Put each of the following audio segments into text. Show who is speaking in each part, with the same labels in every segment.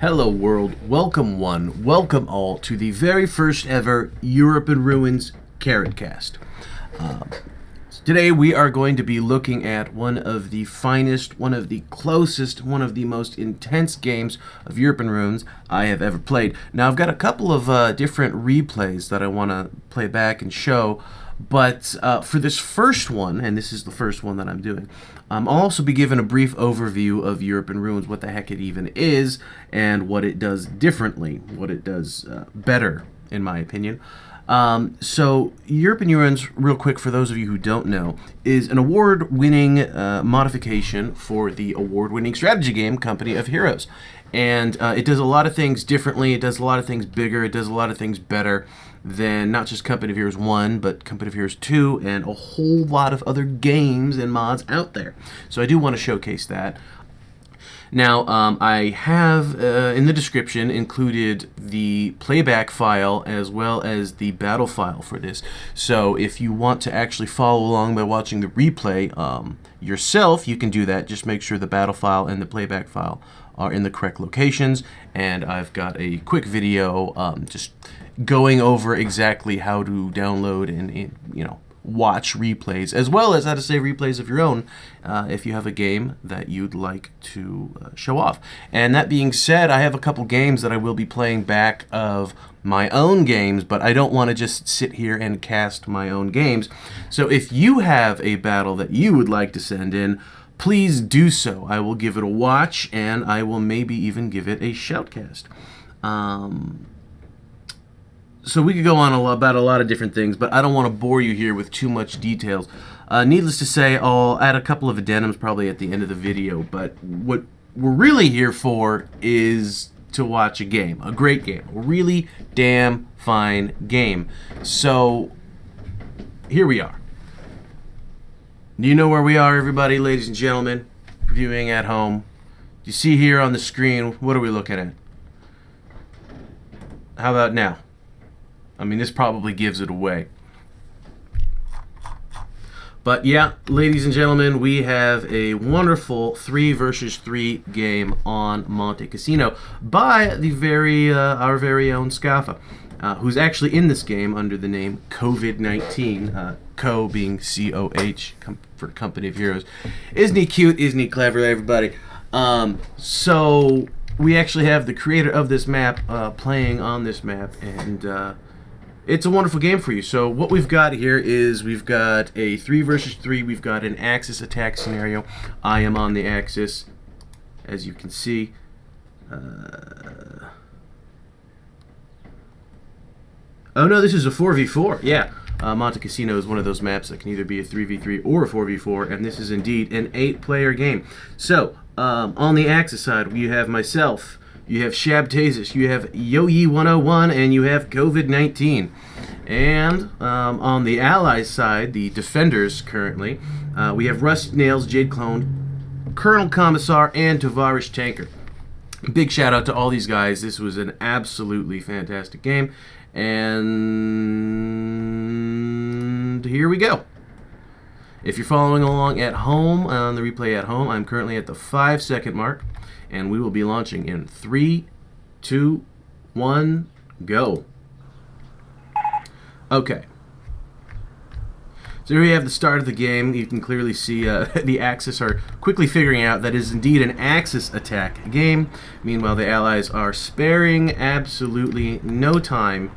Speaker 1: Hello world, welcome one, welcome all to the very first ever Europe in Ruins CarrotCast. Today we are going to be looking at one of the finest, one of the closest, one of the most intense games of Europe in Ruins I have ever played. Now I've got a couple of different replays that I want to play back and show, but for this first one, and this is the first one that I'm doing, I'll also be given a brief overview of Europe in Ruins, what the heck it even is, and what it does differently, what it does better, in my opinion. So Europe in Ruins, real quick for those of you who don't know, is an award-winning modification for the award-winning strategy game Company of Heroes. And it does a lot of things differently, it does a lot of things bigger, it does a lot of things better than not just Company of Heroes 1, but Company of Heroes 2, and a whole lot of other games and mods out there. So I do want to showcase that. Now, I have, in the description, included the playback file as well as the battle file for this. So if you want to actually follow along by watching the replay yourself, you can do that. Just make sure the battle file and the playback file are in the correct locations. And I've got a quick video just going over exactly how to download and watch replays, as well as how to save replays of your own if you have a game that you'd like to show off. And that being said, I have a couple games that I will be playing back of my own games, but I don't want to just sit here and cast my own games. So if you have a battle that you would like to send in, please do so. I will give it a watch, and I will maybe even give it a shoutcast. So we could go on about a lot of different things, but I don't want to bore you here with too much details. Needless to say, I'll add a couple of addendums probably at the end of the video, but what we're really here for is to watch a game, a great game, a really damn fine game. So here we are. Do you know where we are, everybody, ladies and gentlemen, viewing at home? You see here on the screen, what are we looking at? How about now? I mean, this probably gives it away. But yeah, ladies and gentlemen, we have a wonderful 3 versus 3 game on Monte Cassino by the our very own Skaffa, who's actually in this game under the name COVID-19, Co being C-O-H, for Company of Heroes. Isn't he cute? Isn't he clever, everybody? So we actually have the creator of this map playing on this map, and it's a wonderful game for you. So what we've got here is we've got a 3 versus 3. We've got an Axis attack scenario. I am on the Axis, as you can see. Oh no, this is a 4v4. Yeah, Monte Cassino is one of those maps that can either be a 3v3 or a 4v4, and this is indeed an 8-player game. So on the Axis side, you have myself. You have Shabtajus, you have Yo-Yi101, and you have COVID-19. And on the Allies side, the defenders currently, we have RustyNails, jadeclone, Colonel Commissar, and Tovarish tanker. Big shout out to all these guys. This was an absolutely fantastic game. And here we go. If you're following along at home, on the replay at home, I'm currently at the 5-second mark. And we will be launching in 3, 2, 1, go. Okay. So here we have the start of the game. You can clearly see the Axis are quickly figuring out that it is indeed an Axis attack game. Meanwhile, the Allies are sparing absolutely no time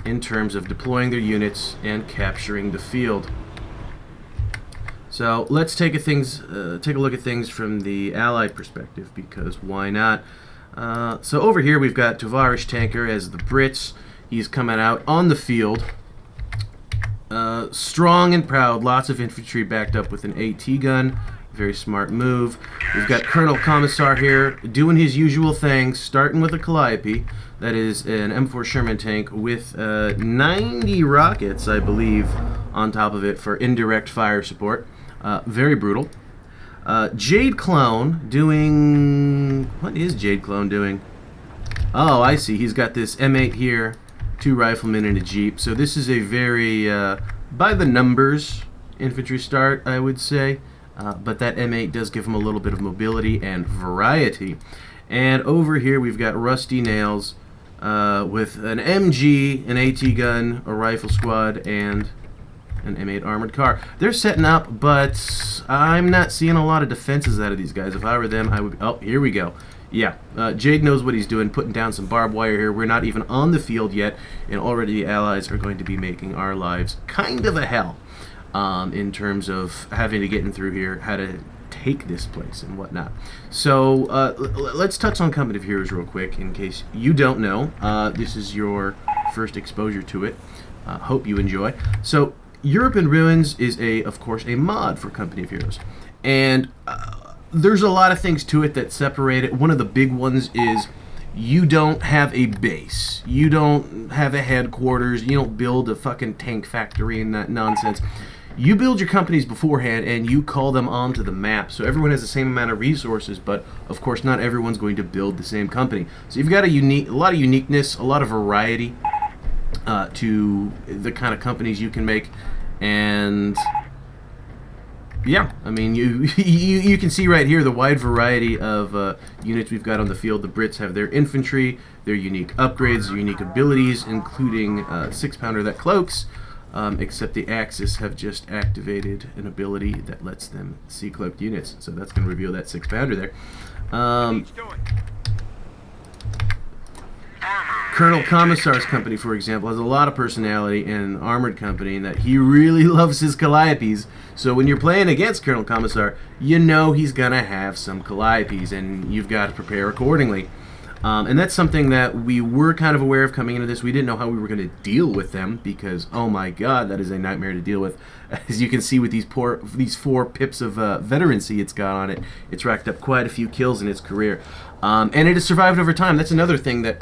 Speaker 1: in terms of deploying their units and capturing the field. So let's take a look at things from the Allied perspective, because why not? So over here we've got Tovarish tanker as the Brits. He's coming out on the field, strong and proud. Lots of infantry backed up with an AT gun. Very smart move. We've got Colonel Commissar here doing his usual thing, starting with a Calliope. That is an M4 Sherman tank with 90 rockets, I believe, on top of it for indirect fire support. Very brutal. jadeclone doing... What is jadeclone doing? Oh, I see. He's got this M8 here, 2 riflemen and a jeep. So this is a very, by the numbers, infantry start, I would say. But that M8 does give him a little bit of mobility and variety. And over here we've got RustyNails with an MG, an AT gun, a rifle squad, and an M8 armored car. They're setting up, but I'm not seeing a lot of defenses out of these guys. If I were them, I would... Oh, here we go. Yeah, Jade knows what he's doing, putting down some barbed wire here. We're not even on the field yet, and already the allies are going to be making our lives kind of a hell in terms of having to get in through here, how to take this place and whatnot. So let's touch on Company of Heroes real quick in case you don't know. This is your first exposure to it. Hope you enjoy. So Europe in Ruins is, of course, a mod for Company of Heroes. And there's a lot of things to it that separate it. One of the big ones is you don't have a base. You don't have a headquarters. You don't build a fucking tank factory and that nonsense. You build your companies beforehand and you call them onto the map. So everyone has the same amount of resources, but of course not everyone's going to build the same company. So you've got a lot of uniqueness, a lot of variety to the kind of companies you can make. And yeah, I mean, you can see right here the wide variety of units we've got on the field. The Brits have their infantry, their unique upgrades, their unique abilities, including 6-pounder that cloaks, except the Axis have just activated an ability that lets them see cloaked units. So that's going to reveal that 6-pounder there. Colonel Commissar's company, for example, has a lot of personality and an armored company in that he really loves his Calliopes. So when you're playing against Colonel Commissar, you know he's going to have some Calliopes, and you've got to prepare accordingly. And that's something that we were kind of aware of coming into this. We didn't know how we were going to deal with them because, oh my god, that is a nightmare to deal with. As you can see with these 4 pips of veterancy it's got on it, it's racked up quite a few kills in its career. And it has survived over time. That's another thing that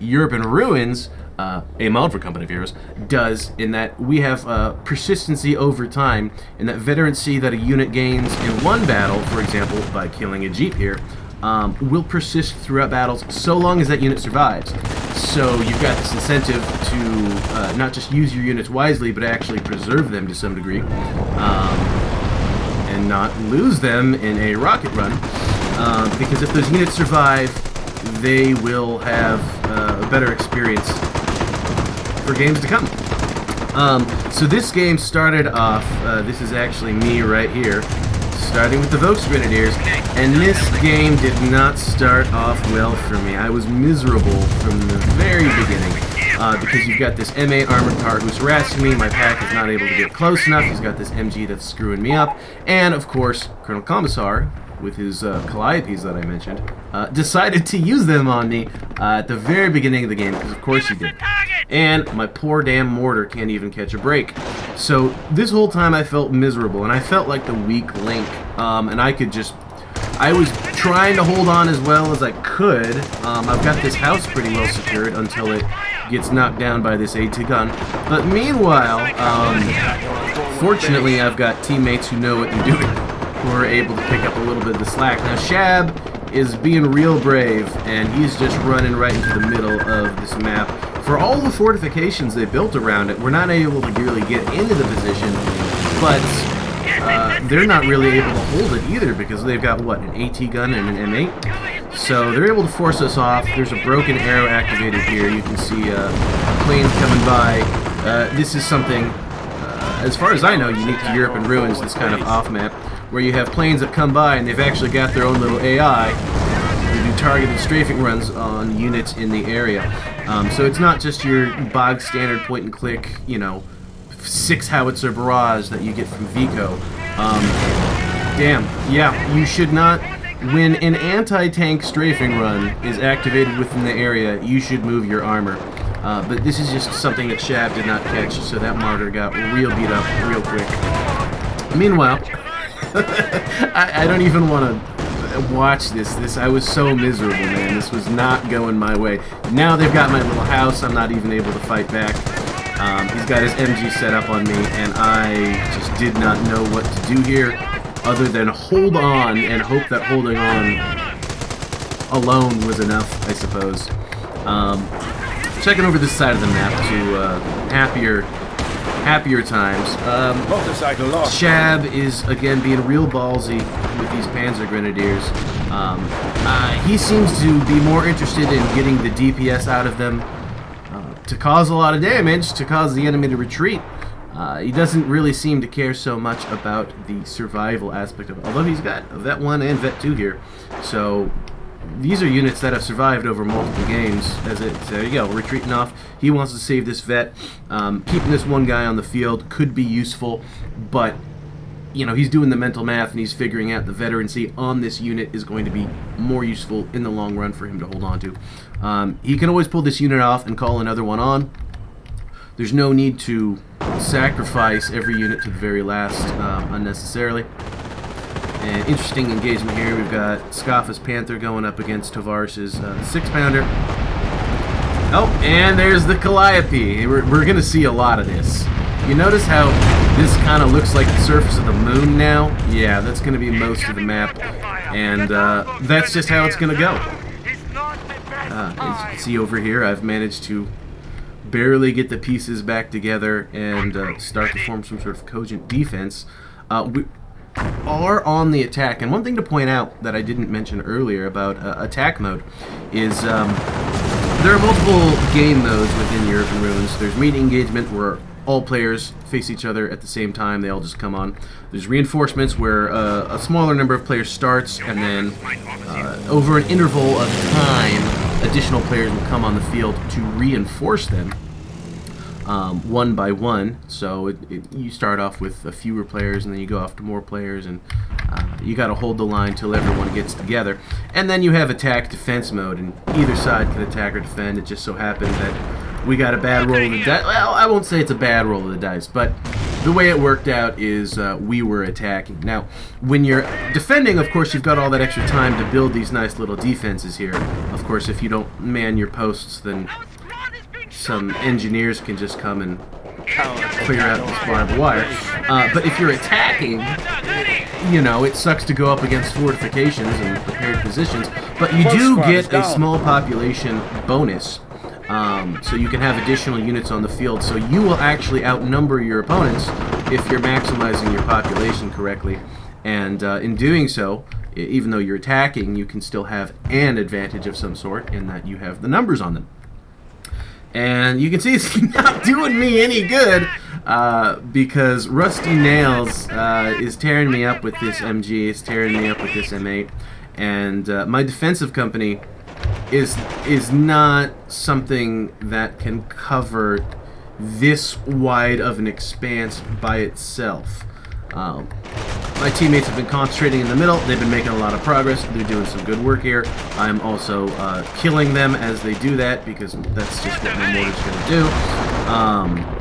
Speaker 1: Europe in Ruins, a mod for Company of Heroes, does, in that we have persistency over time, in that veterancy that a unit gains in one battle, for example, by killing a Jeep here, will persist throughout battles so long as that unit survives. So you've got this incentive to not just use your units wisely, but actually preserve them to some degree, and not lose them in a rocket run. Because if those units survive, they will have a better experience for games to come. So this game started off, this is actually me right here, starting with the Volksgrenadiers, and this game did not start off well for me. I was miserable from the very beginning, because you've got this M8 armored car who's harassing me, my pack is not able to get close enough, he's got this MG that's screwing me up, and of course, Colonel Commissar, with his Calliopes that I mentioned, decided to use them on me at the very beginning of the game, because of course he did. And my poor damn mortar can't even catch a break. So this whole time I felt miserable, and I felt like the weak link, and I was trying to hold on as well as I could. I've got this house pretty well secured until it gets knocked down by this AT gun. But meanwhile, fortunately I've got teammates who know what they're doing, who are able to pick up a little bit of the slack. Now Shab is being real brave, and he's just running right into the middle of this map. For all the fortifications they built around it, we're not able to really get into the position, but they're not really able to hold it either because they've got, what, an AT gun and an M8? So they're able to force us off. There's a broken arrow activated here. You can see planes coming by. This is something, as far as I know, unique to Europe in Ruins, this kind of off-map, where you have planes that come by and they've actually got their own little AI who do targeted strafing runs on units in the area. So it's not just your bog standard point and click, 6 howitzer barrage that you get from Vico. You should not, when an anti-tank strafing run is activated within the area, you should move your armor. But this is just something that Shab did not catch, so that martyr got real beat up real quick. Meanwhile, I don't even want to watch this. I was so miserable, man. This was not going my way. Now they've got my little house. I'm not even able to fight back. He's got his MG set up on me, and I just did not know what to do here other than hold on and hope that holding on alone was enough, I suppose. Checking over this side of the map to happier times. Shab is again being real ballsy with these Panzer Grenadiers. He seems to be more interested in getting the DPS out of them to cause a lot of damage, to cause the enemy to retreat. He doesn't really seem to care so much about the survival aspect of it, although he's got Vet 1 and Vet 2 here. So these are units that have survived over multiple games. There you go, retreating off. He wants to save this vet. Keeping this one guy on the field could be useful, but you know, he's doing the mental math and he's figuring out the veterancy on this unit is going to be more useful in the long run for him to hold on to. He can always pull this unit off and call another one on. There's no need to sacrifice every unit to the very last unnecessarily. And interesting engagement here. We've got Skaffa's Panther going up against Tovarish's 6-pounder. Oh, and there's the Calliope. We're going to see a lot of this. You notice how this kind of looks like the surface of the moon now? Yeah, that's going to be most of the map. And that's just how it's going to go. As you can see over here, I've managed to barely get the pieces back together and start to form some sort of cogent defense. We are on the attack, and one thing to point out that I didn't mention earlier about attack mode is there are multiple game modes within Europe and Ruins. There's meet engagement, where all players face each other at the same time. They all just come on. There's reinforcements, where a smaller number of players starts, and then over an interval of time, additional players will come on the field to reinforce them one by one. So you start off with a fewer players, and then you go off to more players, and you got to hold the line till everyone gets together. And then you have attack defense mode, and either side can attack or defend. It just so happens that we got a bad roll of the dice. Well, I won't say it's a bad roll of the dice, but the way it worked out is we were attacking. Now, when you're defending, of course, you've got all that extra time to build these nice little defenses here. Of course, if you don't man your posts, then some engineers can just come and clear out this barbed wire. But if you're attacking, you know, it sucks to go up against fortifications and prepared positions, but you do get a small population bonus. So you can have additional units on the field, so you will actually outnumber your opponents if you're maximizing your population correctly. And in doing so, even though you're attacking, you can still have an advantage of some sort in that you have the numbers on them. And you can see it's not doing me any good because RustyNails is tearing me up with this MG, is tearing me up with this M8, and my defensive company is not something that can cover this wide of an expanse by itself. My teammates have been concentrating in the middle. They've been making a lot of progress. They're doing some good work here. I'm also killing them as they do that, because that's just what my mortar's going to do.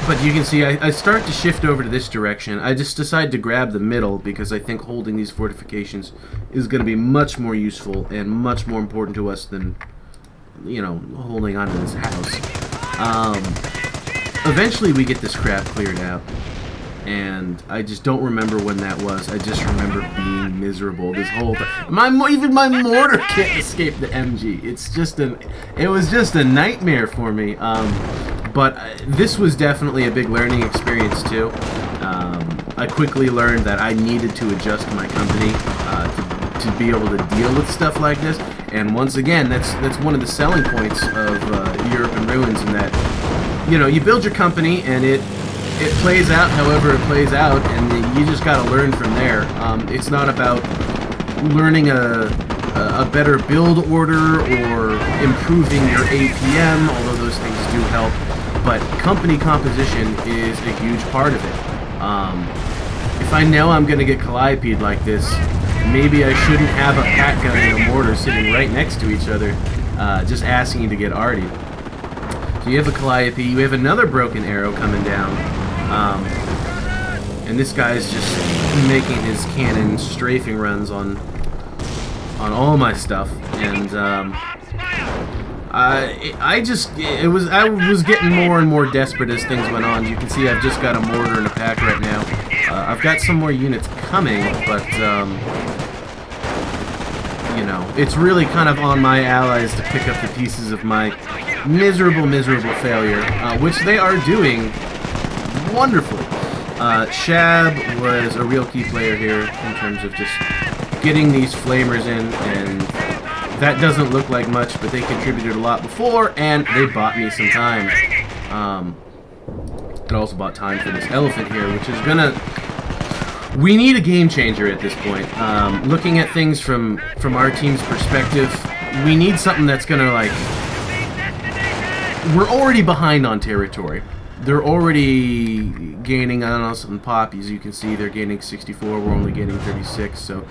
Speaker 1: But you can see I start to shift over to this direction. I just decide to grab the middle because I think holding these fortifications is going to be much more useful and much more important to us than, you know, holding on to this house. Eventually we get this crap cleared out, and I just don't remember when that was. I just remember being miserable this whole time. Even my mortar can't escape the MG. It was just a nightmare for me. But this was definitely a big learning experience too. I quickly learned that I needed to adjust my company to be able to deal with stuff like this. And once again, that's one of the selling points of Europe and Ruins, in that, you know, you build your company and it plays out however it plays out, and you just got to learn from there. It's not about learning a better build order or improving your APM, although those things do help. But company composition is a huge part of it. If I know I'm going to get Calliope'd like this, maybe I shouldn't have a pack gun and a mortar sitting right next to each other, just asking you to get artied. So you have a Calliope, you have another broken arrow coming down, and this guy's just making his cannon strafing runs on all my stuff, and I was getting more and more desperate as things went on. You can see I've just got a mortar and a pack right now. I've got some more units coming, but you know, it's really kind of on my allies to pick up the pieces of my miserable failure, which they are doing wonderfully. Shab was a real key player here in terms of just getting these flamers in, and that doesn't look like much, but they contributed a lot before, and they bought me some time. It also bought time for this elephant here, which is gonna... We need a game changer at this point. Looking at things from our team's perspective, we need something that's gonna, like... We're already behind on territory. They're already gaining on us on poppies. You can see they're gaining 64. We're only gaining 36, so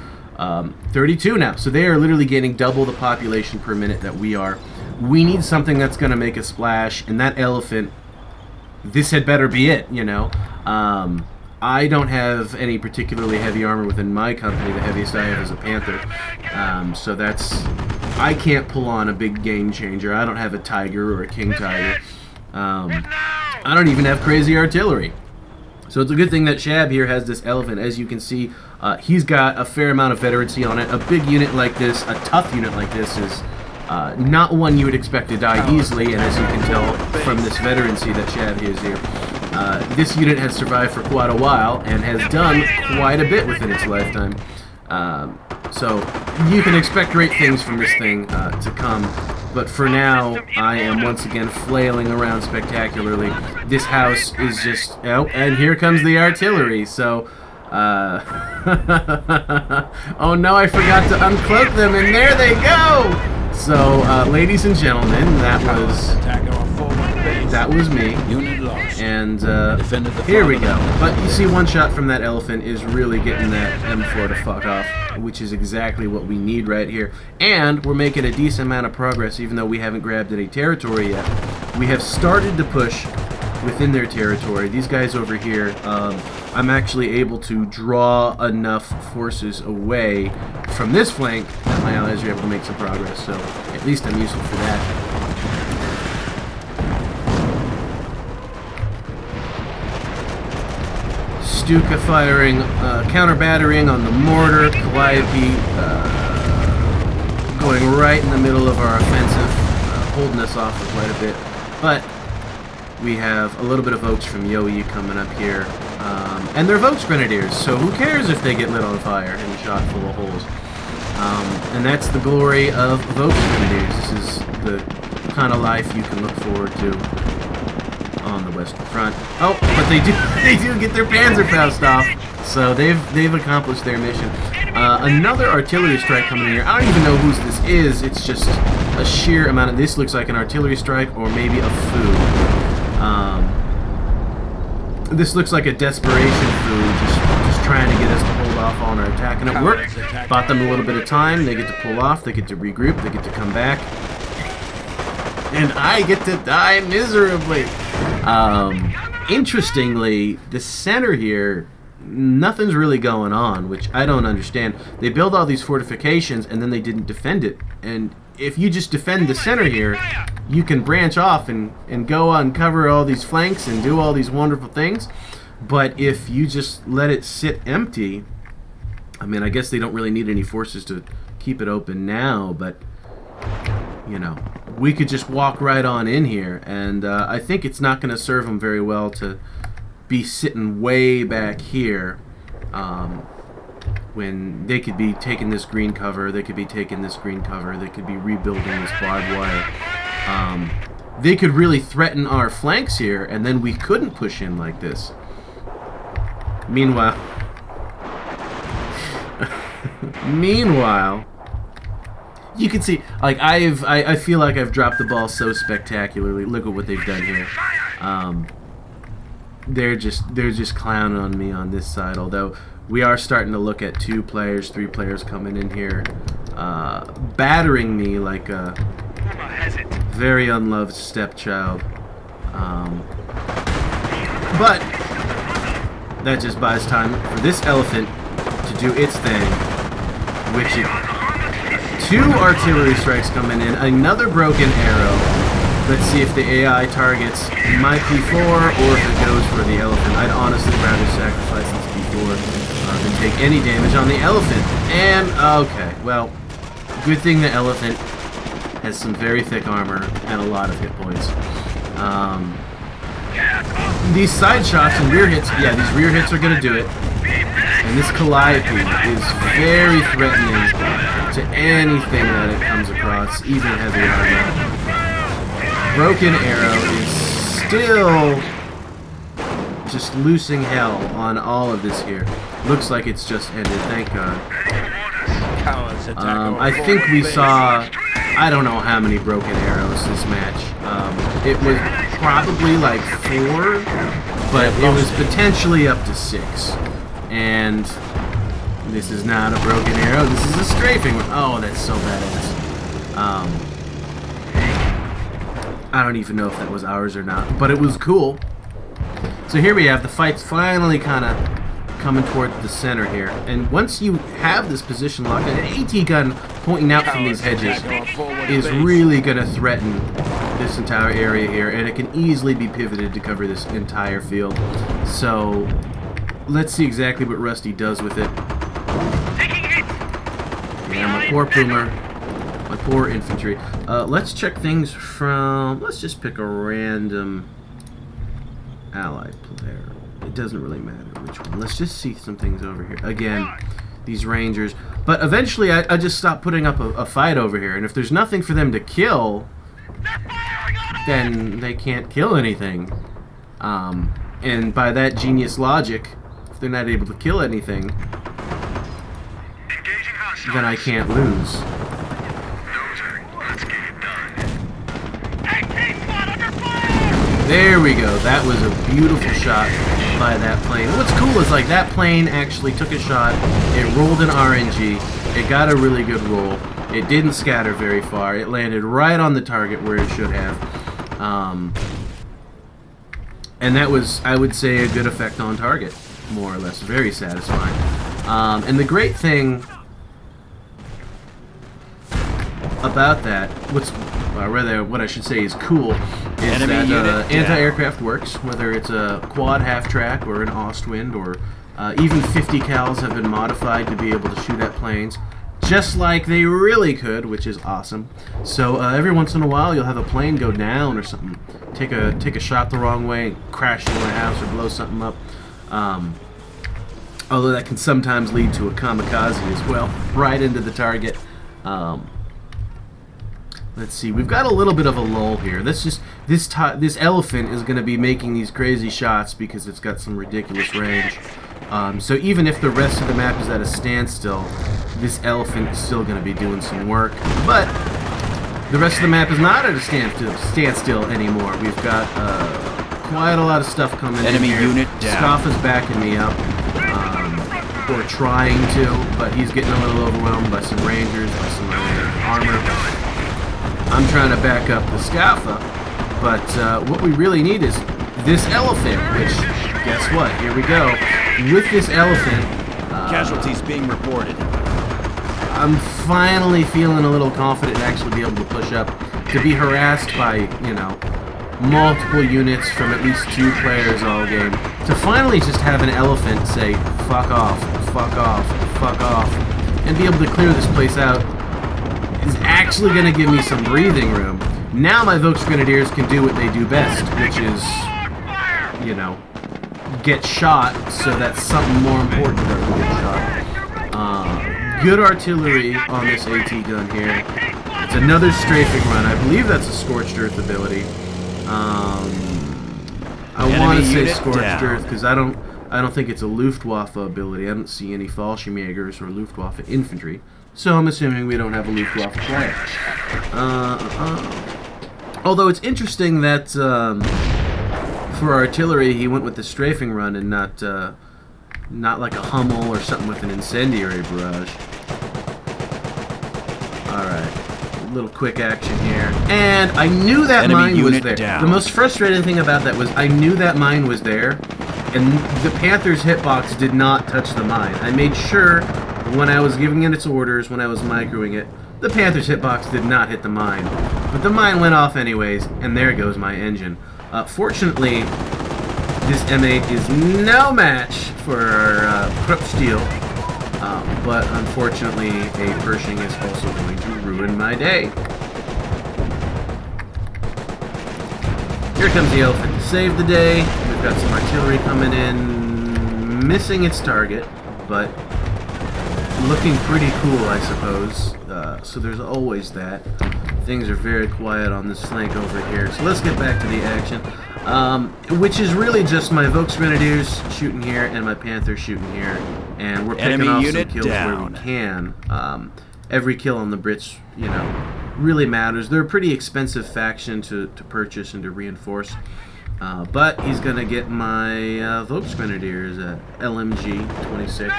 Speaker 1: 32 now. So they are literally gaining double the population per minute that we are. We need something that's going to make a splash, and that elephant, this had better be it, you know. I don't have any particularly heavy armor within my company. The heaviest I have is a panther. So that's... I can't pull on a big game changer. I don't have a tiger or a king tiger. I don't even have crazy artillery. So it's a good thing that Shab here has this elephant. As you can see, he's got a fair amount of veterancy on it. A big unit like this, a tough unit like this, is not one you would expect to die easily. And as you can tell from this veterancy that Shab is here, this unit has survived for quite a while and has done quite a bit within its lifetime. So you can expect great things from this thing to come. But for now, I am once again flailing around spectacularly. This house is just... Oh, and here comes the artillery, so... Oh no, I forgot to uncloak them, and there they go! So, ladies and gentlemen, that was me. And here we go. But you see, one shot from that elephant is really getting that M4 to fuck off, which is exactly what we need right here. And we're making a decent amount of progress, even though we haven't grabbed any territory yet. We have started to push within their territory. These guys over here, I'm actually able to draw enough forces away from this flank that my allies are able to make some progress. So at least I'm useful for that. Stuka firing, counter-battering on the mortar, Calliope going right in the middle of our offensive, holding us off for quite a bit. But we have a little bit of Vokes from Yoi coming up here, and they're Vokes Grenadiers, so who cares if they get lit on fire and shot full of holes. And that's the glory of Vokes Grenadiers. This is the kind of life you can look forward to on the Western Front. Oh, but they do get their Panzerfaust off, so they've accomplished their mission. Another artillery strike coming in here. I don't even know whose this is. It's just a sheer amount of... This looks like an artillery strike or maybe a foo. This looks like a desperation foo, just trying to get us to hold off on our attack, and it worked. Bought them a little bit of time. They get to pull off. They get to regroup. They get to come back. And I get to die miserably. Interestingly, the center here, nothing's really going on, which I don't understand. They build all these fortifications and then they didn't defend it. And if you just defend the center here, you can branch off and go uncover all these flanks and do all these wonderful things. But if you just let it sit empty, I mean, I guess they don't really need any forces to keep it open now, but you know, we could just walk right on in here, and I think it's not going to serve them very well to be sitting way back here when they could be taking this green cover, they could be taking this green cover, they could be rebuilding this barbed wire. They could really threaten our flanks here, and then we couldn't push in like this. Meanwhile, you can see, like, I feel like I've dropped the ball so spectacularly. Look at what they've done here. They're just clowning on me on this side. Although we are starting to look at 2 players, 3 players coming in here, battering me like a very unloved stepchild. But that just buys time for this elephant to do its thing, which it... 2 artillery strikes coming in, another broken arrow. Let's see if the AI targets my P4 or if it goes for the elephant. I'd honestly rather sacrifice this P4 than take any damage on the elephant. And, okay, well, good thing the elephant has some very thick armor and a lot of hit points. these side shots and rear hits, yeah, these rear hits are going to do it. And this Calliope is very threatening to anything that it comes across, even heavy armor. Broken Arrow is still just loosing hell on all of this here. Looks like it's just ended, thank God. I think we saw, I don't know how many broken arrows this match. It was probably like 4, but it was potentially up to 6. And this is not a broken arrow, this is a strafing one. Oh, that's so badass. I don't even know if that was ours or not, but it was cool. So here we have the fight's finally kind of coming toward the center here. And once you have this position locked, an AT gun pointing out from these hedges is really going to threaten this entire area here, and it can easily be pivoted to cover this entire field. So let's see exactly what Rusty does with it. Yeah, my poor Poomer. My poor infantry. Let's check things from... Let's just pick a random allied player. It doesn't really matter which one. Let's just see some things over here. Again, these Rangers. But eventually I just stopped putting up a fight over here. And if there's nothing for them to kill, then they can't kill anything. And by that genius logic, if they're not able to kill anything, then I can't lose. There we go. That was a beautiful shot by that plane. And what's cool is like that plane actually took a shot. It rolled an RNG. It got a really good roll. It didn't scatter very far. It landed right on the target where it should have. And that was, I would say, a good effect on target, more or less. Very satisfying. And the great thing about that, what I should say is cool, is that anti-aircraft works, whether it's a quad half-track or an Ostwind, or even 50 cals have been modified to be able to shoot at planes, just like they really could, which is awesome. So every once in a while you'll have a plane go down or something, take a shot the wrong way, and crash into a house or blow something up. Although that can sometimes lead to a kamikaze as well, right into the target. Let's see. We've got a little bit of a lull here. This elephant is going to be making these crazy shots because it's got some ridiculous range. So even if the rest of the map is at a standstill, this elephant is still going to be doing some work. But the rest of the map is not at a standstill anymore. We've got quite a lot of stuff coming in here. Unit down. Skaffa's backing me up, or trying to, but he's getting a little overwhelmed by some rangers, by some armor. I'm trying to back up the Skaffa, but what we really need is this elephant, which, guess what, here we go. With this elephant...
Speaker 2: casualties being reported.
Speaker 1: I'm finally feeling a little confident to actually be able to push up, to be harassed by, you know, multiple units from at least 2 players all game, to finally just have an elephant say, fuck off, fuck off, fuck off, and be able to clear this place out is actually going to give me some breathing room. Now my Volksgrenadiers can do what they do best, which is, you know, get shot, so that's something more important than get shot. Good artillery on this AT gun here. It's another strafing run. I believe that's a Scorched Earth ability. I want to say Scorched Earth because I don't think it's a Luftwaffe ability. I don't see any Fallschirmjägers or Luftwaffe infantry. So I'm assuming we don't have a Luftwaffe player. Although it's interesting that for artillery he went with the strafing run and not like a Hummel or something with an incendiary barrage. Alright, a little quick action here. And I knew that mine was there. Down. The most frustrating thing about that was I knew that mine was there, and the Panther's hitbox did not touch the mine. I made sure when I was giving it its orders, when I was microing it, the Panther's hitbox did not hit the mine. But the mine went off anyways, and there goes my engine. Fortunately, this M8 is no match for our Krupp Steel, but unfortunately a Pershing is also going to ruin my day. Here comes the elephant to save the day. We've got some artillery coming in, missing its target, but looking pretty cool, I suppose. So there's always that. Things are very quiet on this flank over here. So let's get back to the action, which is really just my Volksgrenadiers shooting here and my Panthers shooting here, and we're picking off some kills where we can. Every kill on the Brits, you know, really matters. They're a pretty expensive faction to purchase and to reinforce. But he's going to get my Volksgrenadiers at LMG 26.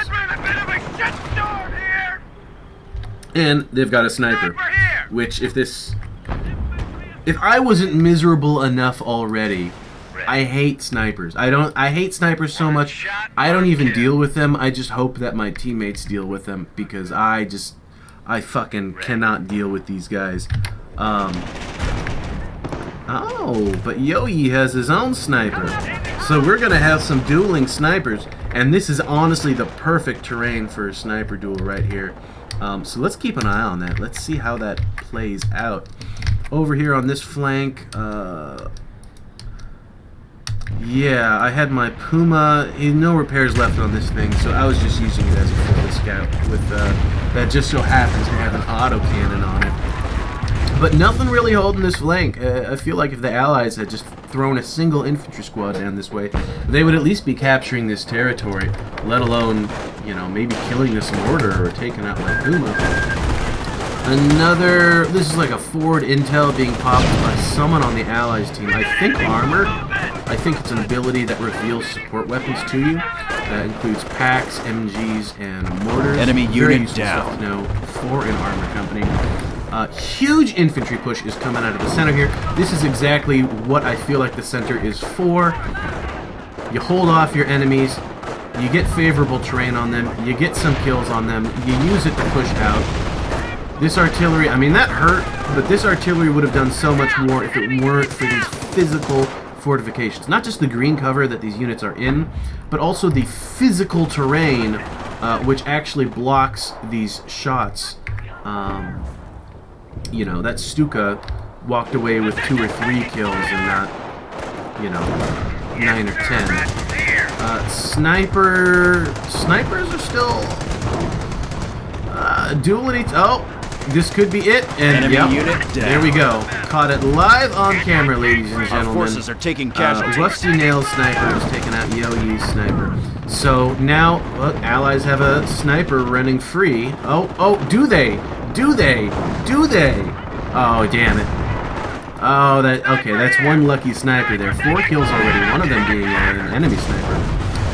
Speaker 1: And they've got a sniper, which if I wasn't miserable enough already, I hate snipers. I hate snipers so much, I don't even deal with them. I just hope that my teammates deal with them, because I fucking cannot deal with these guys. Oh, but Yoyi has his own sniper. So we're going to have some dueling snipers. And this is honestly the perfect terrain for a sniper duel right here. So let's keep an eye on that. Let's see how that plays out. Over here on this flank, yeah, I had my Puma. No repairs left on this thing, so I was just using it as a field scout with that just so happens to have an autocannon on it. But nothing really holding this flank. I feel like if the Allies had just thrown a single infantry squad down this way, they would at least be capturing this territory, let alone, you know, maybe killing this mortar or taking out my Puma. This is like a forward intel being popped by someone on the Allies team. I think armor. I think it's an ability that reveals support weapons to you. That includes packs, MGs, and mortars.
Speaker 2: Enemy unit down.
Speaker 1: Stuff to know for an armor company. Huge infantry push is coming out of the center here. This is exactly what I feel like the center is for. You hold off your enemies, you get favorable terrain on them, you get some kills on them, you use it to push out. This artillery, I mean, that hurt, but this artillery would have done so much more if it weren't for these physical fortifications. Not just the green cover that these units are in, but also the physical terrain, which actually blocks these shots. You know, that Stuka walked away with 2 or 3 kills and not, you know, 9 or 10. Snipers are still dueling. Oh, this could be it. And yep, there we go. Caught it live on camera, ladies and gentlemen.
Speaker 2: Our forces are taking casualties.
Speaker 1: RustyNails sniper is taking out Yoyi's sniper. So now, look, Allies have a sniper running free. Oh, do they? Do they? Oh, damn it. Oh, okay, that's one lucky sniper there. 4 kills already, one of them being an enemy sniper.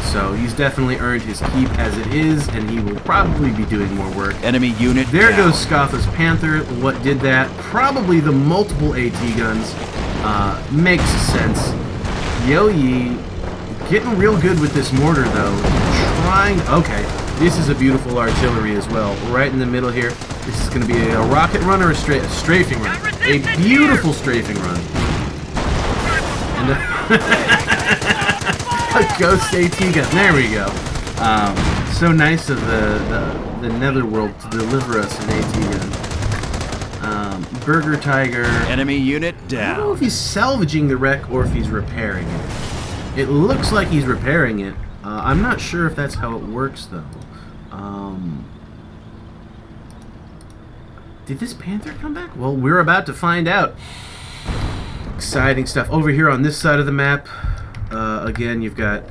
Speaker 1: So he's definitely earned his keep as it is, and he will probably be doing more work.
Speaker 2: Enemy unit
Speaker 1: There
Speaker 2: down.
Speaker 1: goes Skaffa's Panther. What did that? Probably the multiple AT guns. Makes sense. Yoyi getting real good with this mortar, though. Okay, this is a beautiful artillery as well. Right in the middle here. This is going to be a rocket run or a strafing run. A beautiful strafing run. And a ghost AT gun. There we go. So nice of the Netherworld to deliver us an AT gun. Burger Tiger.
Speaker 2: Enemy unit down.
Speaker 1: I don't know if he's salvaging the wreck or if he's repairing it. It looks like he's repairing it. I'm not sure if that's how it works, though. Did this Panther come back? Well, we're about to find out. Exciting stuff. Over here on this side of the map, again, you've got...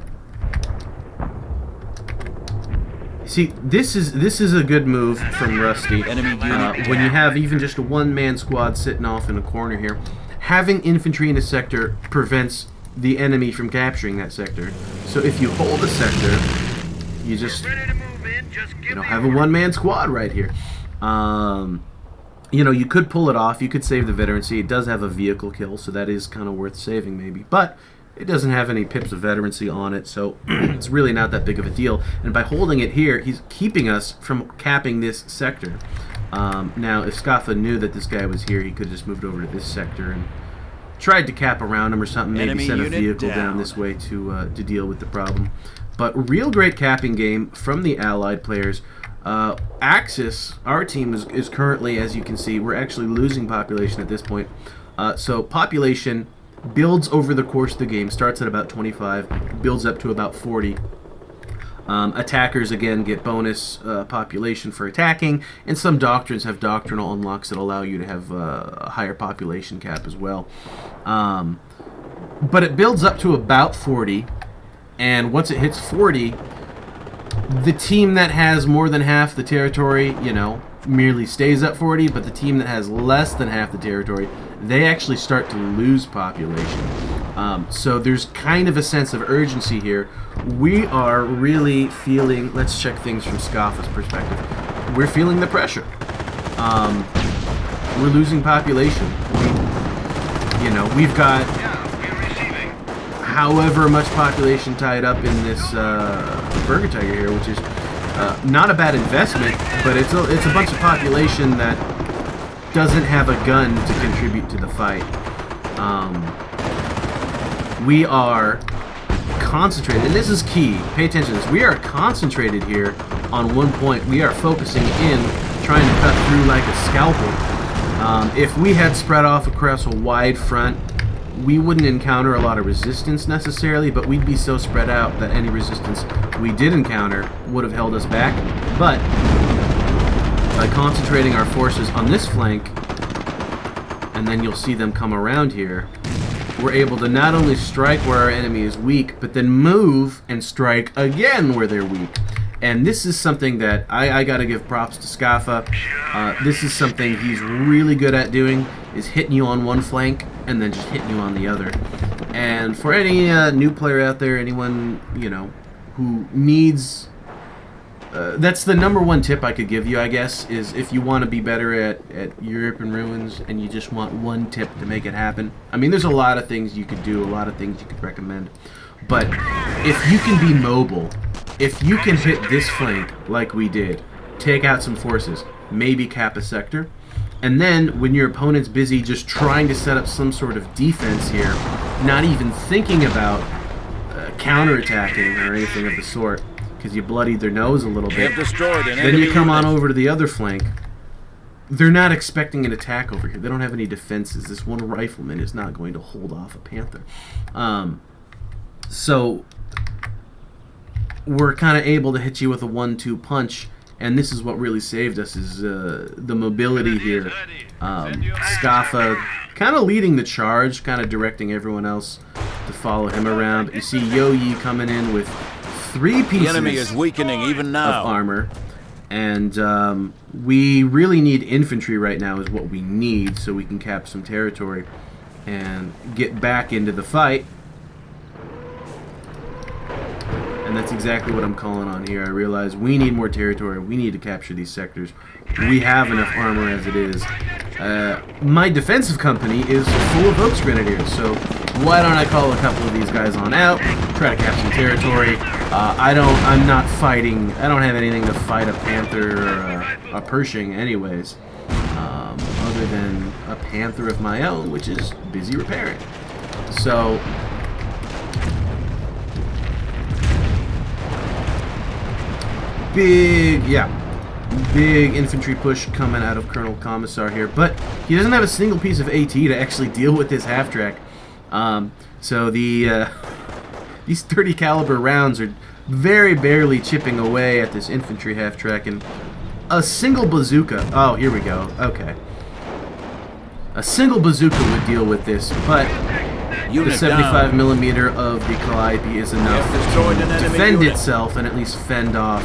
Speaker 1: See, this is a good move from Rusty. When you have even just a one-man squad sitting off in a corner here, having infantry in a sector prevents the enemy from capturing that sector. So if you hold a sector, you just have a one-man squad right here. You know, you could pull it off. You could save the veterancy. It does have a vehicle kill, so that is kind of worth saving maybe. But it doesn't have any pips of veterancy on it, so it's really not that big of a deal. And by holding it here, he's keeping us from capping this sector. Now, if Skaffa knew that this guy was here, he could have just moved over to this sector and tried to cap around him or something, maybe send a vehicle down this way to deal with the problem. But real great capping game from the Allied players. Axis, our team is currently, as you can see, we're actually losing population at this point. So population builds over the course of the game, starts at about 25, builds up to about 40. Attackers, again, get bonus population for attacking, and some doctrines have doctrinal unlocks that allow you to have a higher population cap as well. But it builds up to about 40, and once it hits 40, the team that has more than half the territory, merely stays at 40, but the team that has less than half the territory, they actually start to lose population. So there's kind of a sense of urgency here. We are really feeling, let's check things from Skaffa's perspective. We're feeling the pressure. We're losing population. We've got however much population tied up in this Burger Tiger here, which is not a bad investment, but it's a bunch of population that doesn't have a gun to contribute to the fight. We are concentrated, and this is key. Pay attention to this. We are concentrated here on one point. We are focusing in, trying to cut through like a scalpel. If we had spread off across a wide front, we wouldn't encounter a lot of resistance necessarily, but we'd be so spread out that any resistance we did encounter would have held us back. But by concentrating our forces on this flank, and then you'll see them come around here, we're able to not only strike where our enemy is weak, but then move and strike again where they're weak. And this is something that I gotta give props to Skaffa. This is something he's really good at doing, is hitting you on one flank and then just hitting you on the other. And for any new player out there, anyone, who needs... that's the number one tip I could give you, I guess, is if you want to be better at Europe and Ruins and you just want one tip to make it happen. I mean, there's a lot of things you could do, a lot of things you could recommend. But if you can be mobile, if you can hit this flank like we did, take out some forces, maybe cap a sector, and then when your opponent's busy just trying to set up some sort of defense here, not even thinking about counterattacking or anything of the sort, because you bloodied their nose a little bit, then you come on over to the other flank. They're not expecting an attack over here. They don't have any defenses. This one rifleman is not going to hold off a panther. So we're kind of able to hit you with a 1-2 punch, and this is what really saved us, is the mobility here. Skaffa kind of leading the charge, kind of directing everyone else to follow him around. You see Yo-Yi coming in with 3 pieces
Speaker 2: the enemy is weakening even now.
Speaker 1: of armor, and we really need infantry right now, is what we need, so we can cap some territory and get back into the fight. And that's exactly what I'm calling on here. I realize we need more territory. We need to capture these sectors. We have enough armor as it is. My defensive company is full of Oaks Grenadiers, so why don't I call a couple of these guys on out, try to capture some territory. I'm not fighting. I don't have anything to fight a Panther or a Pershing anyways, other than a Panther of my own, which is busy repairing. So big infantry push coming out of Colonel Commissar here, but he doesn't have a single piece of AT to actually deal with this half-track. So these 30 caliber rounds are very barely chipping away at this infantry half-track, and a single bazooka... Oh, here we go. Okay. A single bazooka would deal with this, but the 75 millimeter of the Calliope is enough to defend itself and at least fend off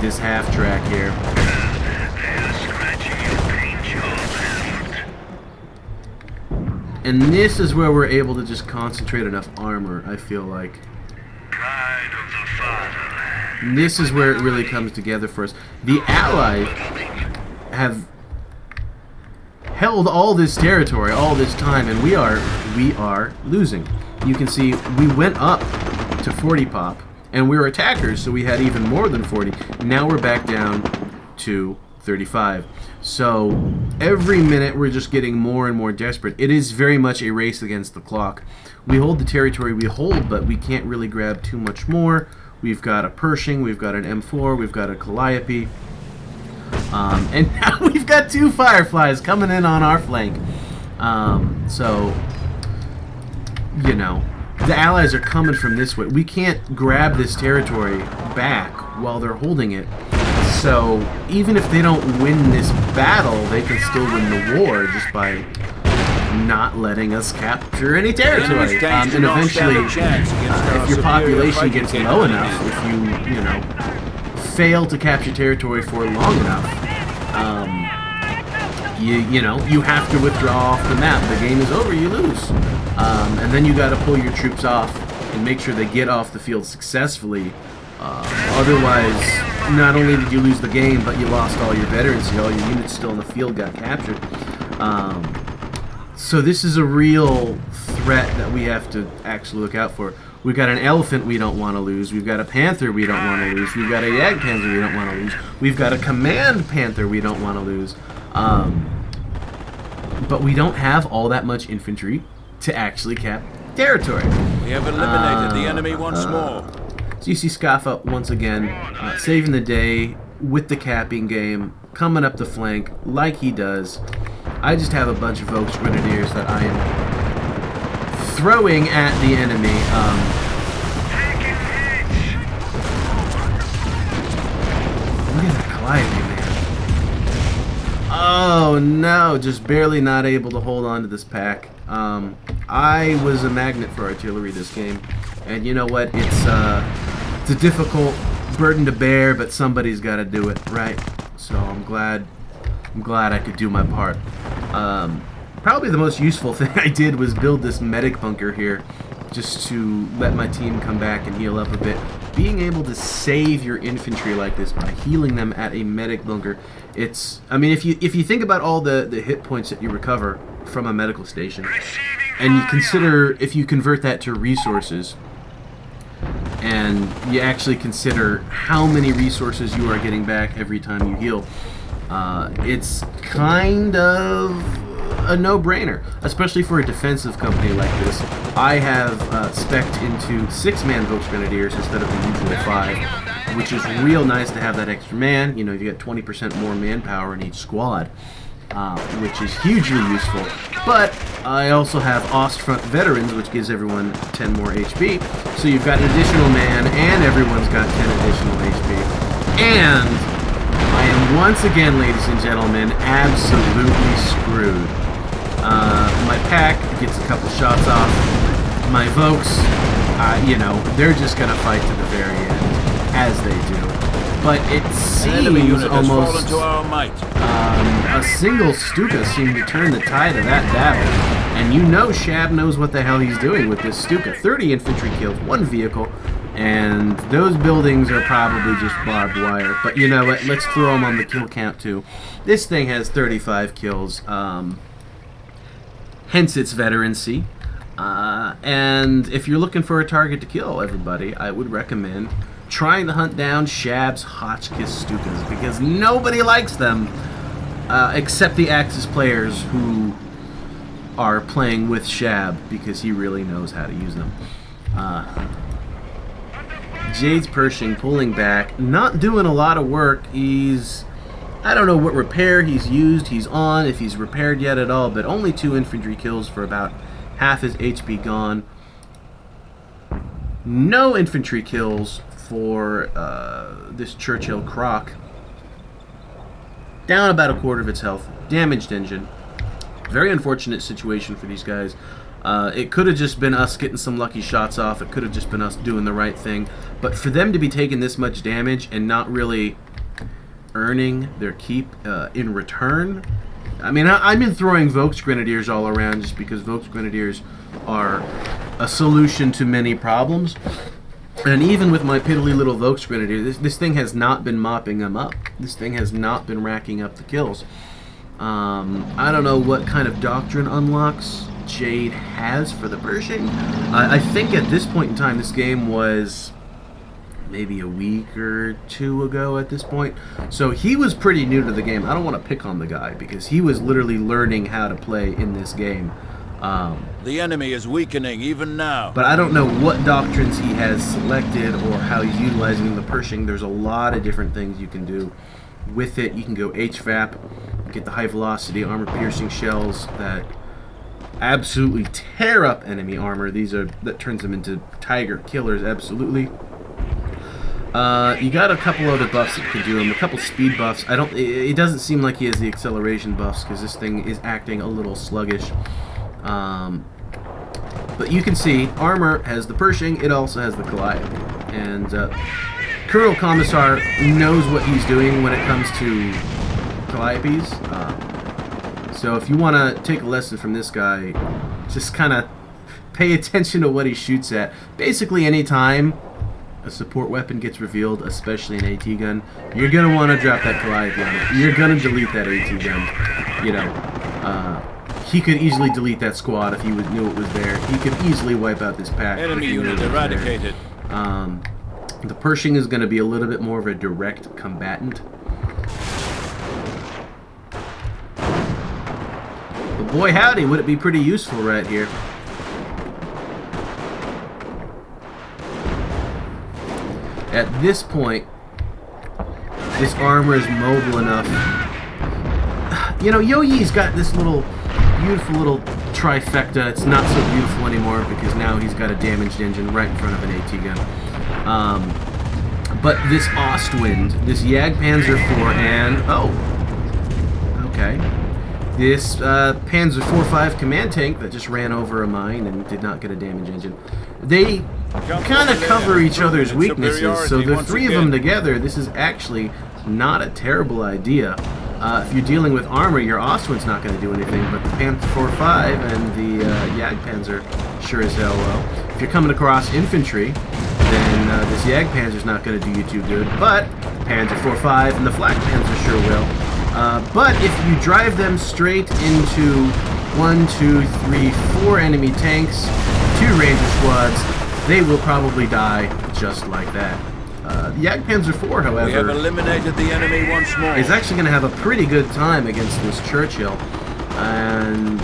Speaker 1: this half-track here. And this is where we're able to just concentrate enough armor, I feel like. And this is where it really comes together for us. The Allies have held all this territory all this time, and we are losing. You can see we went up to 40 pop, and we were attackers, so we had even more than 40. Now we're back down to 35. So every minute we're just getting more and more desperate. It is very much a race against the clock. We hold the territory we hold, but we can't really grab too much more. We've got a Pershing, we've got an M4, we've got a Calliope. And now we've got 2 Fireflies coming in on our flank. So you know, the Allies are coming from this way. We can't grab this territory back while they're holding it. So even if they don't win this battle, they can still win the war just by not letting us capture any territory. And eventually, if your population gets low enough, if you know, fail to capture territory for long enough, you know, you have to withdraw off the map. The game is over, you lose. And then you got to pull your troops off and make sure they get off the field successfully. Otherwise, not only did you lose the game, but you lost all your veterans. All your units still in the field got captured. So this is a real threat that we have to actually look out for. We've got an elephant we don't want to lose. We've got a panther we don't want to lose. We've got a yag panther we don't want to lose. We've got a command panther we don't want to lose. But we don't have all that much infantry to actually cap territory.
Speaker 2: We have eliminated the enemy once more.
Speaker 1: So you see Skaffa once again saving the day with the capping game, coming up the flank like he does. I just have a bunch of Volks Grenadiers that I am throwing at the enemy. Look at that Calliope, man. Oh no, just barely not able to hold on to this pack. I was a magnet for artillery this game, and you know what? It's a difficult burden to bear, but somebody's got to do it, right? So I'm glad I could do my part. Probably the most useful thing I did was build this medic bunker here, just to let my team come back and heal up a bit. Being able to save your infantry like this by healing them at a medic bunker, it's, I mean, if you think about all the hit points that you recover from a medical station, and you consider, if you convert that to resources, and you actually consider how many resources you are getting back every time you heal, it's kind of a no-brainer, especially for a defensive company like this. I have spec'd into 6-man Volks Grenadiers instead of the usual 5, which is real nice to have that extra man. You know, you get 20% more manpower in each squad, which is hugely useful. But I also have Ostfront Veterans, which gives everyone 10 more HP. So you've got an additional man, and everyone's got 10 additional HP. And I am once again, ladies and gentlemen, absolutely screwed. My pack gets a couple shots off. My Volks, you know, they're just going to fight to the very end, as they do. But it seems almost a single Stuka seemed to turn the tide of that battle. And you know Shab knows what the hell he's doing with this Stuka. 30 infantry kills, 1 vehicle, and those buildings are probably just barbed wire. But you know what? Let's throw them on the kill count too. This thing has 35 kills, hence its veterancy. And if you're looking for a target to kill, everybody, I would recommend trying to hunt down Shab's Hotchkiss Stukas, because nobody likes them except the Axis players who are playing with Shab, because he really knows how to use them. Jade's Pershing pulling back, not doing a lot of work. I don't know what repair he's used, he's on, if he's repaired yet at all, but only 2 infantry kills for about half his HP gone. No infantry kills for this Churchill Croc. Down about a quarter of its health. Damaged engine. Very unfortunate situation for these guys. It could have just been us getting some lucky shots off. It could have just been us doing the right thing. But for them to be taking this much damage and not really earning their keep in return, I mean, I've been throwing Volks Grenadiers all around just because Volks Grenadiers are a solution to many problems. And even with my piddly little Volks Grenadier, this thing has not been mopping them up. This thing has not been racking up the kills. I don't know what kind of doctrine unlocks Jade has for the Pershing. I think at this point in time, this game was maybe a week or 2 ago at this point. So he was pretty new to the game. I don't want to pick on the guy because he was literally learning how to play in this game.
Speaker 2: The enemy is weakening even now.
Speaker 1: But I don't know what doctrines he has selected or how he's utilizing the Pershing. There's a lot of different things you can do with it. You can go HVAP, get the high velocity armor piercing shells that absolutely tear up enemy armor. That turns them into tiger killers, absolutely. You got a couple other buffs that can do him, a couple speed buffs. It doesn't seem like he has the acceleration buffs because this thing is acting a little sluggish. But you can see, armor has the Pershing, it also has the Calliope. And Colonel Commissar knows what he's doing when it comes to Calliopes. So if you want to take a lesson from this guy, just kind of pay attention to what he shoots at. Basically, anytime a support weapon gets revealed, especially an AT gun, you're going to want to drop that Calliope on it. You're going to delete that AT gun. You know, he could easily delete that squad if he knew it was there. He could easily wipe out this pack.
Speaker 2: Enemy unit eradicated.
Speaker 1: The Pershing is going to be a little bit more of a direct combatant. But boy howdy, would it be pretty useful right here. At this point, this armor is mobile enough. You know, Yo-Yi's got this beautiful little trifecta. It's not so beautiful anymore because now he's got a damaged engine right in front of an AT gun. But this Ostwind, this Jagdpanzer IV, and okay, this Panzer IV-5 command tank that just ran over a mine and did not get a damaged engine. They kind of cover each other's weaknesses, so the three of them together, this is actually not a terrible idea. If you're dealing with armor, your Ostwind's not going to do anything, but the Panzer IV-5 and the Jagdpanzer sure as hell will. If you're coming across infantry, then this Jagdpanzer's not going to do you too good, but Panzer IV-5 and the Flak Panzer sure will. But if you drive them straight into 1, 2, 3, 4 enemy tanks, 2 Ranger squads, they will probably die just like that. The Jagdpanzer IV, however,
Speaker 2: we have eliminated the enemy once more.
Speaker 1: Is actually going to have a pretty good time against this Churchill. And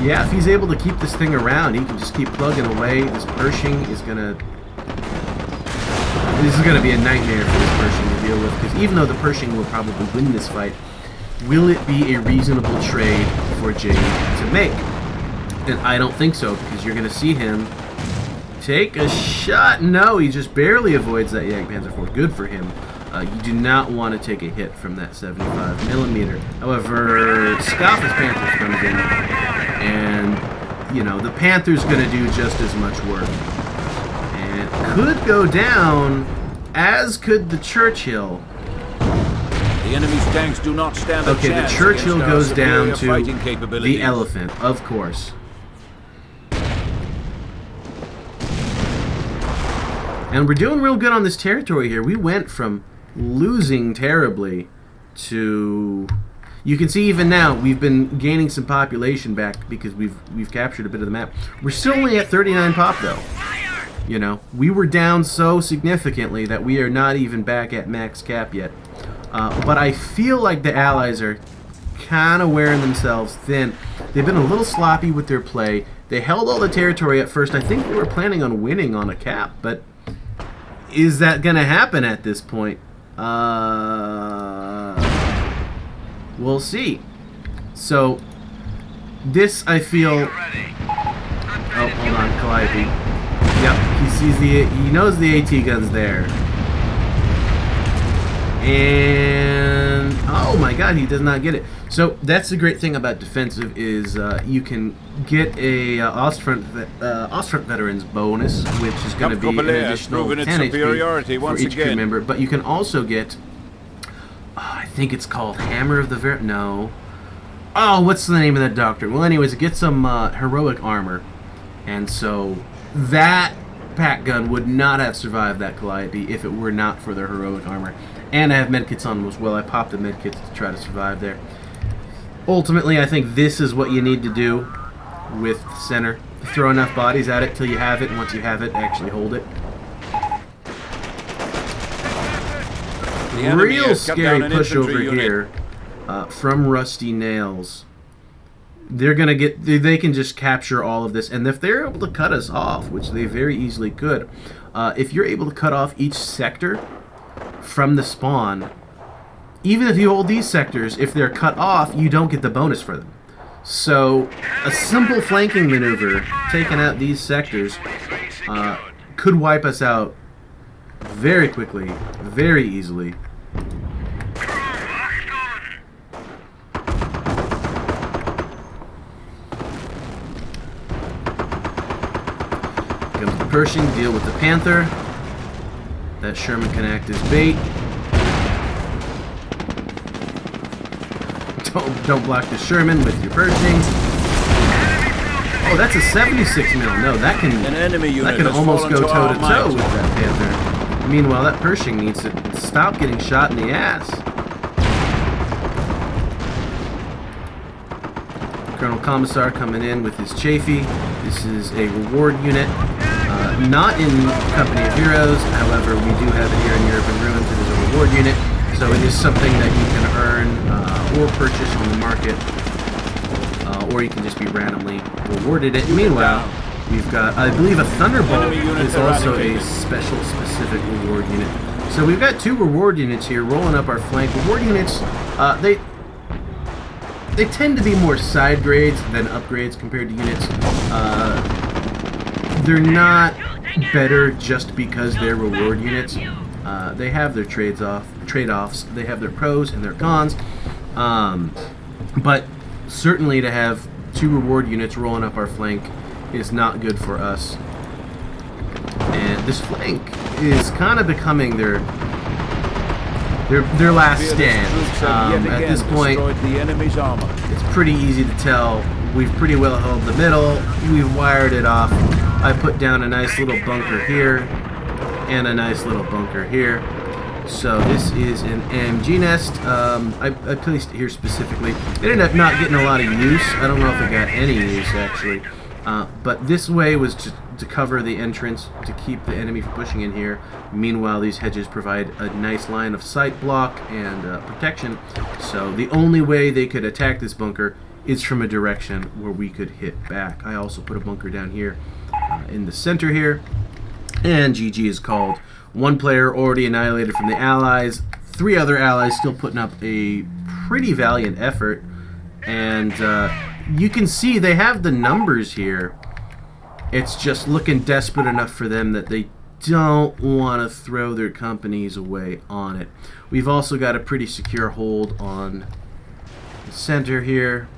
Speaker 1: yeah, if he's able to keep this thing around, he can just keep plugging away. This Pershing is going to... This is going to be a nightmare for this Pershing to deal with, because even though the Pershing will probably win this fight, will it be a reasonable trade for Jade to make? And I don't think so, because you're going to see him take a shot. No, he just barely avoids that Jagdpanzer IV. Good for him. You do not want to take a hit from that 75mm. However, Skaffa's Panther comes in, and, you know, the Panther's going to do just as much work. And could go down, as could the Churchill.
Speaker 2: The enemy's tanks do not stand a chance.
Speaker 1: Okay, the Churchill goes down to
Speaker 2: the
Speaker 1: the Elephant, of course. And we're doing real good on this territory here. We went from losing terribly to... You can see even now, we've been gaining some population back because we've captured a bit of the map. We're still only at 39 pop, though. You know, we were down so significantly that we are not even back at max cap yet. But I feel like the Allies are kind of wearing themselves thin. They've been a little sloppy with their play. They held all the territory at first. I think they were planning on winning on a cap, but... Is that going to happen at this point? We'll see. So, this I feel... Oh, hold on, Calliope. Yep, he knows the AT gun's there. And... Oh my god, he does not get it. So, that's the great thing about defensive is you can get a Ostfront Veterans bonus, which is going to be an additional 10 HP for each crew member. But you can also get... I think it's called Hammer of the No. Oh, what's the name of that doctor? Well, anyways, it gets some heroic armor. And so, that pack gun would not have survived that Calliope if it were not for their heroic armor. And I have medkits on them as well. I popped the medkits to try to survive there. Ultimately, I think this is what you need to do with the center. Throw enough bodies at it till you have it, and once you have it, actually hold it. Real scary pushover here from RustyNails. They're gonna get. They can just capture all of this, and if they're able to cut us off, which they very easily could, if you're able to cut off each sector from the spawn, even if you hold these sectors, if they're cut off, you don't get the bonus for them. So a simple flanking maneuver, taking out these sectors, could wipe us out very quickly, very easily. Comes the Pershing, deal with the Panther. That Sherman can act as bait. Don't block the Sherman with your Pershing. Oh, that's a 76 mil. No, that can almost go toe to toe with that Panther. Meanwhile, that Pershing needs to stop getting shot in the ass. Colonel Commissar coming in with his Chafee. This is a reward unit. Not in Company of Heroes, however, we do have it here in Europe and Ruins. It is a reward unit, so it is something that you can earn or purchase on the market, or you can just be randomly rewarded it. Meanwhile, we've got, I believe, a Thunderbolt is also a special specific reward unit. So we've got 2 reward units here rolling up our flank. Reward units, they tend to be more side grades than upgrades compared to units. They're not better just because they're reward units. They have their trade-offs. They have their pros and their cons. But certainly to have 2 reward units rolling up our flank is not good for us. And this flank is kind of becoming their last stand. At this point, it's pretty easy to tell. We've pretty well held the middle. We've wired it off. I put down a nice little bunker here and a nice little bunker here. So this is an AMG nest. I placed it here specifically. It ended up not getting a lot of use. I don't know if it got any use actually. But this way was to cover the entrance, to keep the enemy from pushing in here. Meanwhile, these hedges provide a nice line of sight block and protection. So the only way they could attack this bunker is from a direction where we could hit back. I also put a bunker down here in the center here. And GG is called. 1 player already annihilated from the Allies. 3 other allies still putting up a pretty valiant effort. And you can see they have the numbers here. It's just looking desperate enough for them that they don't want to throw their companies away on it. We've also got a pretty secure hold on the center here.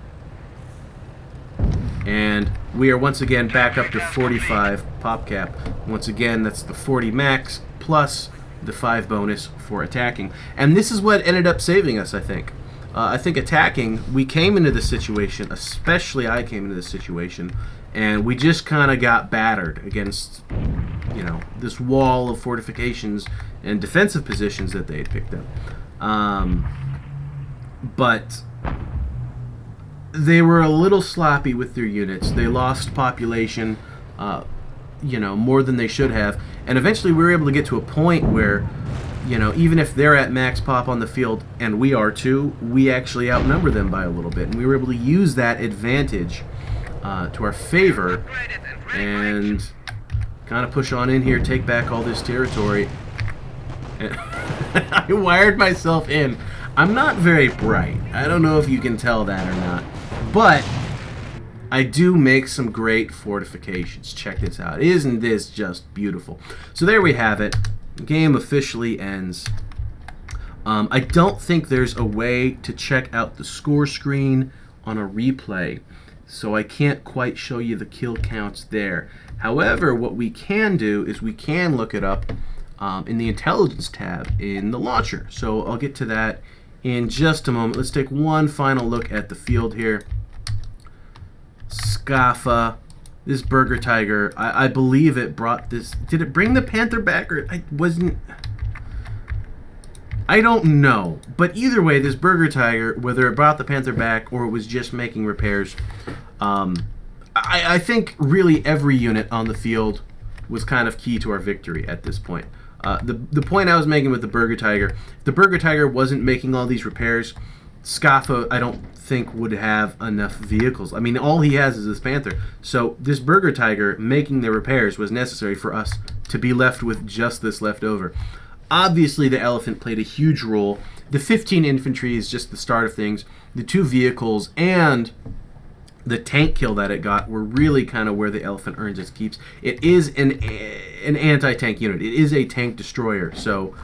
Speaker 1: And we are once again back up to 45 pop cap. Once again, that's the 40 max plus the 5 bonus for attacking. And this is what ended up saving us, I think. I think attacking, we came into the situation, especially I came into the situation, and we just kind of got battered against, you know, this wall of fortifications and defensive positions that they had picked up. But they were a little sloppy with their units. They lost population, you know, more than they should have. And eventually we were able to get to a point where, you know, even if they're at max pop on the field and we are too, we actually outnumber them by a little bit. And we were able to use that advantage to our favor and kind of push on in here, take back all this territory. And I wired myself in. I'm not very bright. I don't know if you can tell that or not. But I do make some great fortifications. Check this out. Isn't this just beautiful? So there we have it. The game officially ends. I don't think there's a way to check out the score screen on a replay, so I can't quite show you the kill counts there. However, what we can do is we can look it up in the intelligence tab in the launcher. So I'll get to that in just a moment. Let's take one final look at the field here. Skaffa, this Burger Tiger, I believe it brought this. Did it bring the Panther back, or I don't know. But either way, this Burger Tiger, whether it brought the Panther back or it was just making repairs, I think really every unit on the field was kind of key to our victory at this point. The point I was making with the Burger Tiger, if the Burger Tiger wasn't making all these repairs, Skaffa, I don't think, would have enough vehicles. I mean, all he has is this Panther. So this Burger Tiger making the repairs was necessary for us to be left with just this left over. Obviously, the Elephant played a huge role. The 15 infantry is just the start of things. The 2 vehicles and the tank kill that it got were really kind of where the elephant earns its keeps. It is an anti-tank unit. It is a tank destroyer, so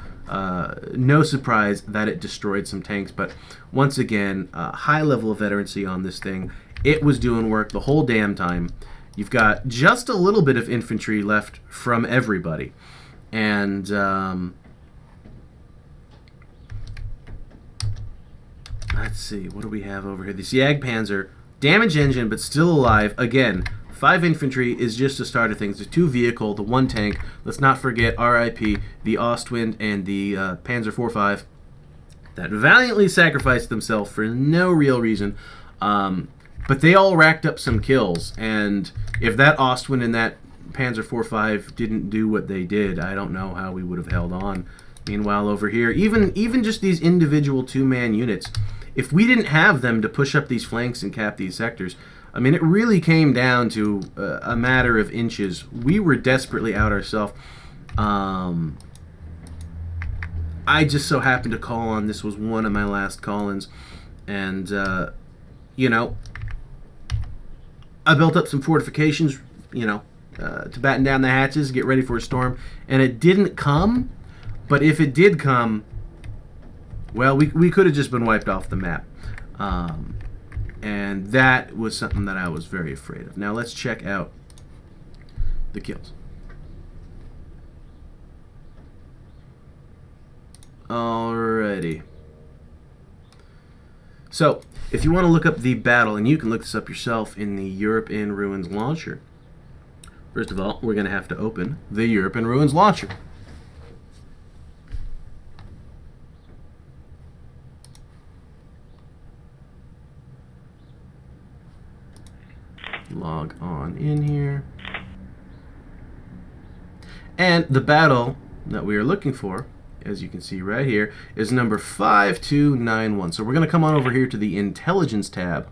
Speaker 1: no surprise that it destroyed some tanks. But once again, high level of veterancy on this thing. It was doing work the whole damn time. You've got just a little bit of infantry left from everybody. And let's see, what do we have over here? The Jagdpanzer, damage engine, but still alive. Again, 5 infantry is just the start of things. The 2 vehicle, the 1 tank. Let's not forget RIP, the Ostwind and the Panzer IV-5 that valiantly sacrificed themselves for no real reason. But they all racked up some kills, and if that Ostwind and that Panzer IV-5 didn't do what they did, I don't know how we would have held on. Meanwhile, over here, even just these individual 2-man units, if we didn't have them to push up these flanks and cap these sectors, I mean, it really came down to a matter of inches. We were desperately out ourselves. I just so happened to call on, this was one of my last call-ins, and, you know, I built up some fortifications, you know, to batten down the hatches, get ready for a storm, and it didn't come, but if it did come, well, we could have just been wiped off the map. And that was something that I was very afraid of. Now let's check out the kills. Alrighty. So, if you want to look up the battle, and you can look this up yourself in the Europe in Ruins launcher. First of all, we're going to have to open the Europe in Ruins launcher. Log on in here. And the battle that we are looking for, as you can see right here, is number 5291. So we're going to come on over here to the Intelligence tab.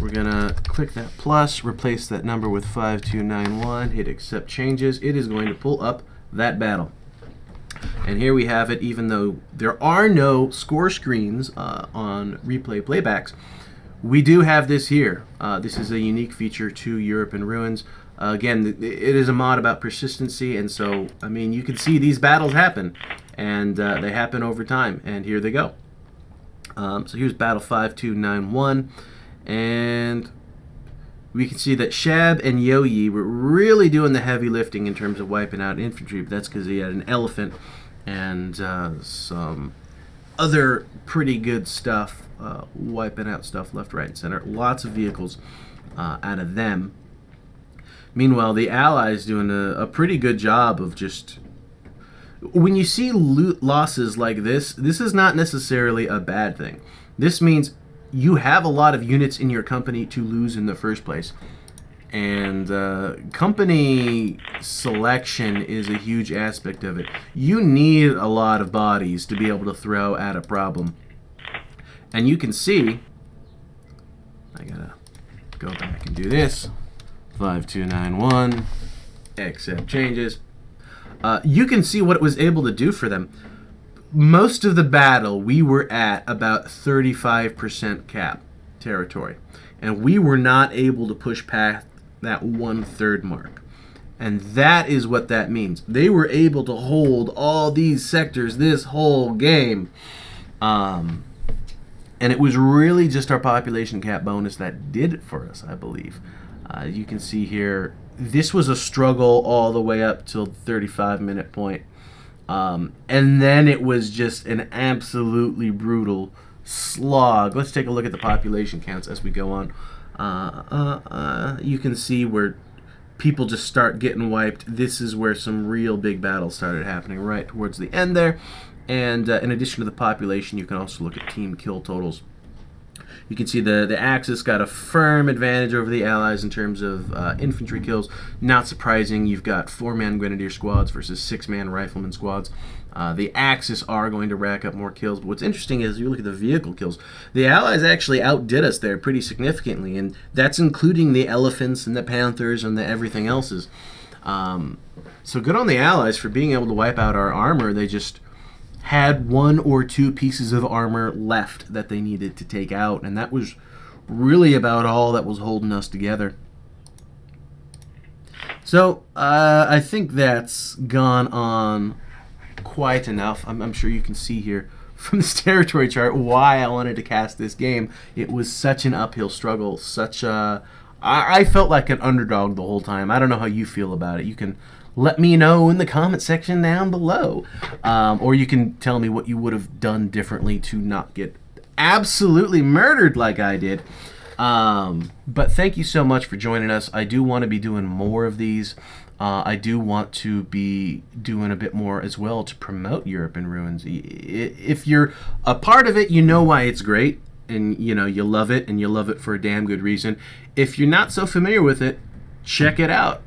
Speaker 1: We're going to click that plus, replace that number with 5291, hit accept changes. It is going to pull up that battle. And here we have it, even though there are no score screens on replay playbacks, we do have this here. This is a unique feature to Europe in Ruins. Again, it is a mod about persistency, and so, I mean, you can see these battles happen, and they happen over time, and here they go. So here's battle 5291, and we can see that Shab and Yo-Yi were really doing the heavy lifting in terms of wiping out infantry, but that's because he had an elephant and some other pretty good stuff, wiping out stuff left, right, and center. Lots of vehicles out of them. Meanwhile, the Allies doing a pretty good job of just... When you see loot losses like this is not necessarily a bad thing. This means you have a lot of units in your company to lose in the first place. And company selection is a huge aspect of it. You need a lot of bodies to be able to throw at a problem. And you can see... I gotta go back and do this. 5291, accept changes. You can see what it was able to do for them. Most of the battle, we were at about 35% cap territory, and we were not able to push past that 1/3 mark. And that is what that means. They were able to hold all these sectors this whole game. And it was really just our population cap bonus that did it for us, I believe. You can see here, this was a struggle all the way up till the 35-minute point. And then it was just an absolutely brutal slog. Let's take a look at the population counts as we go on. You can see where people just start getting wiped. This is where some real big battles started happening right towards the end there. And in addition to the population, you can also look at team kill totals. You can see the Axis got a firm advantage over the Allies in terms of infantry kills. Not surprising, you've got 4-man Grenadier squads versus 6-man Rifleman squads. The Axis are going to rack up more kills, but what's interesting is you look at the vehicle kills. The Allies actually outdid us there pretty significantly, and that's including the Elephants and the Panthers and the everything else's. So good on the Allies for being able to wipe out our armor. They just had 1 or 2 pieces of armor left that they needed to take out, and that was really about all that was holding us together. So, I think that's gone on quite enough. I'm sure you can see here from this territory chart why I wanted to cast this game. It was such an uphill struggle. I felt like an underdog the whole time. I don't know how you feel about it. You can let me know in the comment section down below. Or you can tell me what you would have done differently to not get absolutely murdered like I did. But thank you so much for joining us. I do want to be doing more of these. I do want to be doing a bit more as well to promote Europe in Ruins. If you're a part of it, you know why it's great, and you love it, and you love it for a damn good reason. If you're not so familiar with it, check it out.